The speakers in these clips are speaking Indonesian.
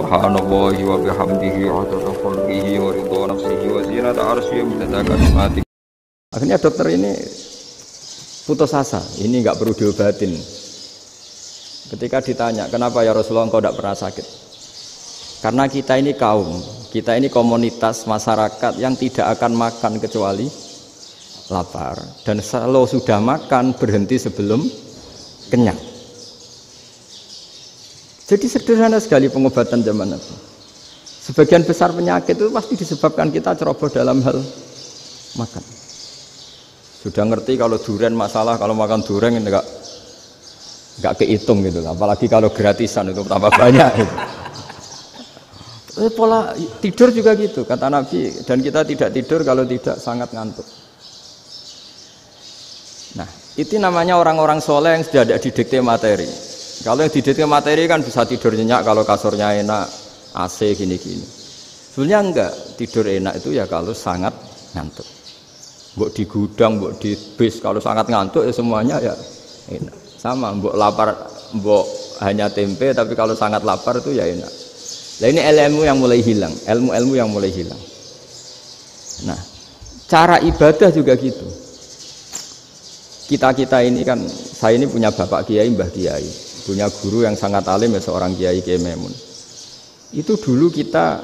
Subhanallahi wa bihamdihi adada khalqihi wa ridha nafsihi wa zinata arsyihi wa midada kalimatihi. Akhirnya dokter ini putus asa, ini nggak perlu diobatin. Ketika ditanya, kenapa ya Rasulullah engkau tidak pernah sakit? Karena kita ini kaum, kita ini komunitas masyarakat yang tidak akan makan kecuali lapar. Dan kalau sudah makan, berhenti sebelum kenyang. Jadi sederhana sekali pengobatan zaman itu. Sebagian besar penyakit itu pasti disebabkan kita ceroboh dalam hal makan. Sudah ngerti kalau durian masalah, kalau makan durian enggak kehitung gitu lah. Apalagi kalau gratisan itu tambah banyak gitu. Pola tidur juga gitu kata Nabi, dan kita tidak tidur kalau tidak sangat ngantuk. Nah, itu namanya orang-orang soleh yang sudah tidak didikte materi. Kalau yang didikte materi kan bisa tidur nyenyak kalau kasurnya enak, AC gini-gini. Sebenarnya enggak, tidur enak itu ya kalau sangat ngantuk. Mbok di gudang, mbok di bis, kalau sangat ngantuk ya semuanya ya enak. Sama, mbok lapar, mbok hanya tempe, tapi kalau sangat lapar itu ya enak. Nah ini ilmu yang mulai hilang, ilmu-ilmu yang mulai hilang. Nah, cara ibadah juga gitu. Kita ini kan, saya ini punya bapak kiai, mbah kiai, punya guru yang sangat alim ya seorang kiai Kiai Maimun. Itu dulu kita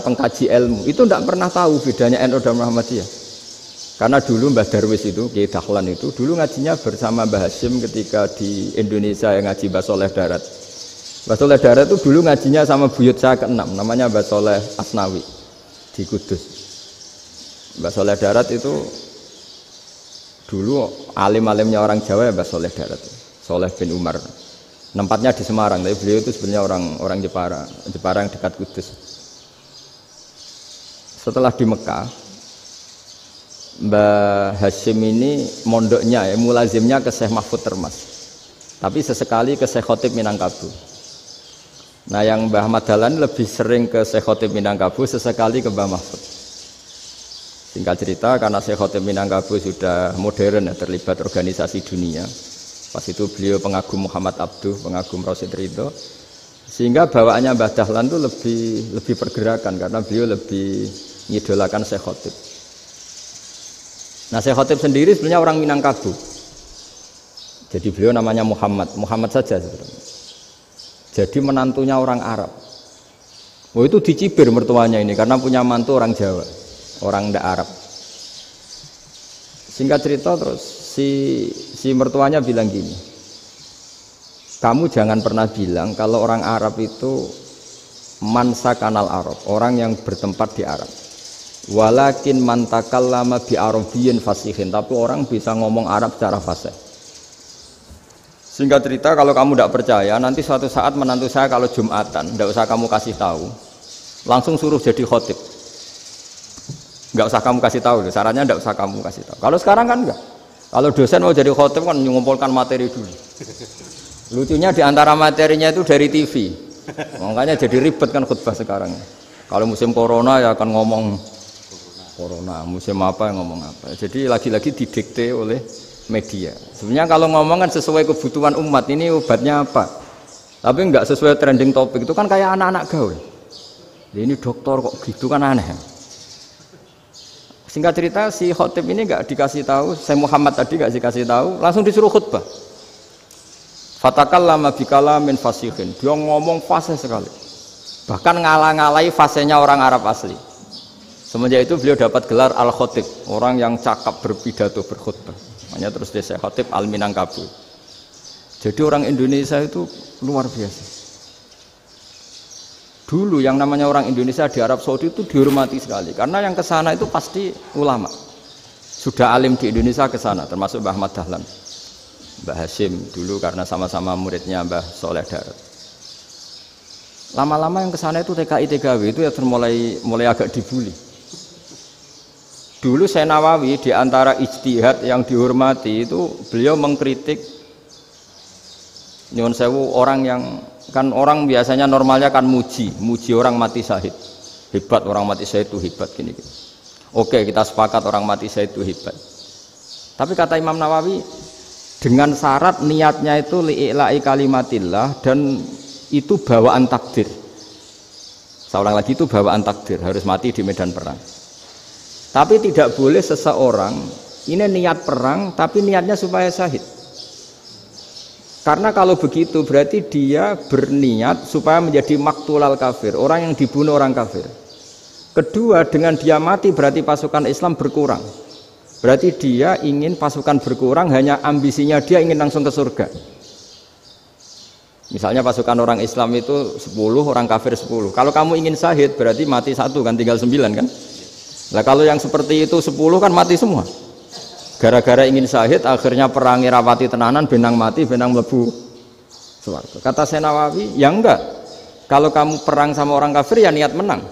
pengkaji ilmu, itu tidak pernah tahu bedanya NU dan Muhammadiyah. Karena dulu Mbah Darwis itu, Kiai Dahlan itu, dulu ngajinya bersama Mbah Hasyim ketika di Indonesia yang ngaji Mbah Soleh Darat. Mbah Soleh Darat itu dulu ngajinya sama buyut saya ke-6, namanya Mbah Soleh Asnawi di Kudus. Mbah Soleh Darat itu dulu alim-alimnya orang Jawa ya Mbah Soleh Darat, Soleh bin Umar. Tempatnya di Semarang, tapi beliau itu sebenarnya orang Jepara yang dekat Kudus. Setelah di Mekah, Mbah Hasyim ini mondoknya ya, mulazimnya ke Syekh Mahfud Termas. Tapi sesekali ke Syekh Khotib Minangkabau. Nah yang Mbah Ahmad Dahlan lebih sering ke Syekh Khotib Minangkabau, sesekali ke Mbah Mahfud. Singkat cerita, karena Syekh Khotib Minangkabau sudah modern ya, terlibat organisasi dunia. Pas itu beliau pengagum Muhammad Abduh, pengagum Rasid Ridho. Sehingga bawaannya Mbah Dahlan itu lebih pergerakan karena beliau lebih ngidolakan Syekh Khotib. Nah Syekh Khotib sendiri sebenarnya orang Minangkabau. Jadi beliau namanya Muhammad saja sebenarnya. Jadi menantunya orang Arab. Oh itu dicibir mertuanya ini karena punya mantu orang Jawa, orang ndak Arab. Singkat cerita terus si mertuanya bilang gini, kamu jangan pernah bilang kalau orang Arab itu mansa kanal Arab, orang yang bertempat di Arab. Walakin man takallama bi arabiyyin fasihin, tapi orang bisa ngomong Arab secara fasih. Singkat cerita, kalau kamu tidak percaya, nanti suatu saat menantu saya kalau Jumatan, tidak usah kamu kasih tahu, langsung suruh jadi khotib. Nggak usah kamu kasih tahu, sarannya tidak usah kamu kasih tahu. Kalau sekarang kan enggak. Kalau dosen mau jadi khotib kan mengumpulkan materi dulu. Lucunya di antara materinya itu dari TV, makanya jadi ribet kan khutbah sekarang. Kalau musim corona ya akan ngomong corona, musim apa yang ngomong apa. Jadi lagi-lagi didikte oleh media. Sebenarnya kalau ngomong kan sesuai kebutuhan umat, ini obatnya apa. Tapi enggak sesuai trending topik, itu kan kayak anak-anak gaul. Ini dokter kok gitu kan aneh. Singkat cerita si khotib ini enggak dikasih tahu, saya Muhammad tadi enggak dikasih tahu, langsung disuruh khutbah. Fatakallama bikalamin fasihin. Dia ngomong fasih sekali. Bahkan ngalah-ngalahi fasihnya orang Arab asli. Semenjak itu beliau dapat gelar Al-Khotib, orang yang cakap berpidato berkhutbah. Makanya terus dia Syekh Khotib Al-Minangkabau. Jadi orang Indonesia itu luar biasa. Dulu yang namanya orang Indonesia di Arab Saudi itu dihormati sekali, karena yang ke sana itu pasti ulama. Sudah alim di Indonesia ke sana, termasuk Mbah Ahmad Dahlan, Mbah Hasyim dulu karena sama-sama muridnya Mbah Soleh Darat. Lama-lama yang ke sana itu TKI TKW itu ya mulai agak dibully. Dulu Syekh Nawawi di antara ijtihad yang dihormati itu beliau mengkritik nyuwun sewu orang yang kan orang biasanya normalnya kan muji orang mati syahid. Hebat orang mati syahid itu hebat gini. Oke, kita sepakat orang mati syahid itu hebat. Tapi kata Imam Nawawi dengan syarat niatnya itu li'ila'i kalimatillah dan itu bawaan takdir. Saya ulang lagi, itu bawaan takdir, harus mati di medan perang. Tapi tidak boleh seseorang ini niat perang tapi niatnya supaya syahid. Karena kalau begitu berarti dia berniat supaya menjadi maktulal kafir, orang yang dibunuh orang kafir. Kedua, dengan dia mati berarti pasukan Islam berkurang. Berarti dia ingin pasukan berkurang, hanya ambisinya dia ingin langsung ke surga. Misalnya pasukan orang Islam itu 10, orang kafir 10. Kalau kamu ingin syahid berarti mati 1 kan, tinggal 9 kan. Nah kalau yang seperti itu 10 kan mati semua. Gara-gara ingin syahid akhirnya perangi rapati tenanan, benang mati, benang mlebu swarga. Kata Senawawi, ya enggak. Kalau kamu perang sama orang kafir ya niat menang.